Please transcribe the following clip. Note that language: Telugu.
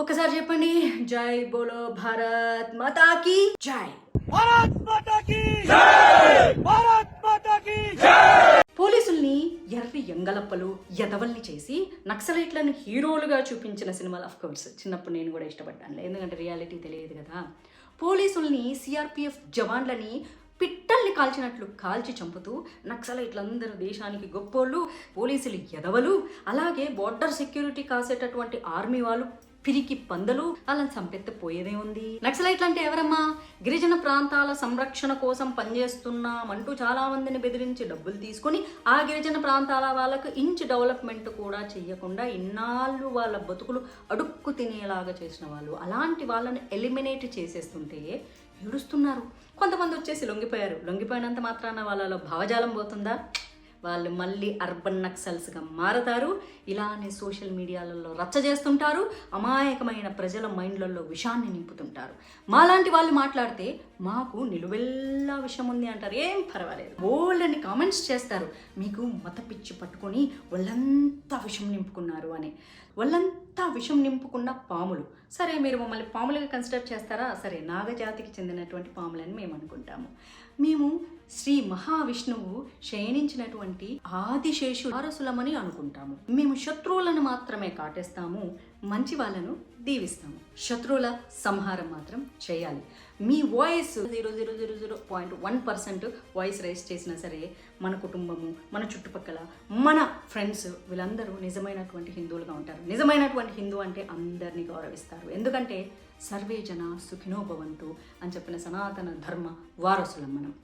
ఒకసారి చెప్పండి, జై బోలో భారత్ మాతా కీ జై. భారత్ మాతా కీ జై, భారత్ మాతా కీ జై. పోలీసుల్ని ఎర్రి ఎంగలప్పలు ఎదవల్ని చేసి నక్సలైట్లను హీరోలుగా చూపించిన సినిమాలు ఆఫ్ కోర్స్ చిన్నప్పుడు నేను కూడా ఇష్టపడ్డాను, ఎందుకంటే రియాలిటీ తెలియదు కదా. పోలీసుల్ని సిఆర్పిఎఫ్ జవాన్లని పిట్టల్ని కాల్చినట్లు కాల్చి చంపుతూ నక్సలైట్లందరూ దేశానికి గొప్పోళ్ళు, పోలీసులు ఎదవలు, అలాగే బోర్డర్ సెక్యూరిటీ కాసేటటువంటి ఆర్మీ వాళ్ళు పిరికి పందలు, అలా చంపెత్తే పోయేదే ఉంది. నక్సలైట్లు అంటే ఎవరమ్మా? గిరిజన ప్రాంతాల సంరక్షణ కోసం పనిచేస్తున్నామంటూ చాలా మందిని బెదిరించి డబ్బులు తీసుకొని ఆ గిరిజన ప్రాంతాల వాళ్ళకు ఇంచ్ డెవలప్మెంట్ కూడా చేయకుండా ఇన్నాళ్ళు వాళ్ళ బతుకులు అడుక్కు తినేలాగా చేసిన వాళ్ళు. అలాంటి వాళ్ళని ఎలిమినేట్ చేసేస్తుంటే ఏడుస్తున్నారు. కొంతమంది వచ్చేసి లొంగిపోయారు. లొంగిపోయినంత మాత్రాన వాళ్ళలో భావజాలం పోతుందా? వాళ్ళు మళ్ళీ అర్బన్ నక్సల్స్గా మారతారు. ఇలానే సోషల్ మీడియాలలో రచ్చ చేస్తుంటారు. అమాయకమైన ప్రజల మైండ్లలో విషాన్ని నింపుతుంటారు. మాలాంటి వాళ్ళు మాట్లాడితే మాకు నిలువెల్లా విషం ఉంది అంటారు. ఏం పర్వాలేదు, వాళ్ళని కామెంట్స్ చేస్తారు. మీకు మత పిచ్చి పట్టుకొని వాళ్ళంతా విషం నింపుకున్నారు అని. వాళ్ళంతా విషం నింపుకున్న పాములు. సరే, మీరు మమ్మల్ని పాములుగా కన్సిడర్ చేస్తారా? సరే, నాగజాతికి చెందినటువంటి పాములని మేము అనుకుంటాము. మేము శ్రీ మహావిష్ణువు శయనించినటువంటి ఆదిశేషు వారసులమని అనుకుంటాము. మేము శత్రువులను మాత్రమే కాటేస్తాము, మంచి వాళ్ళను దీవిస్తాము. శత్రువుల సంహారం మాత్రం చేయాలి. మీ వాయిస్ 0.1% వాయిస్ రైజ్ చేసినా సరే మన కుటుంబము, మన చుట్టుపక్కల, మన ఫ్రెండ్స్ వీళ్ళందరూ నిజమైనటువంటి హిందువులుగా ఉంటారు. నిజమైనటువంటి హిందూ అంటే అందరినీ గౌరవిస్తారు. ఎందుకంటే సర్వే జన సుఖినో భవంతు అని చెప్పిన సనాతన ధర్మ వారసులం మనం.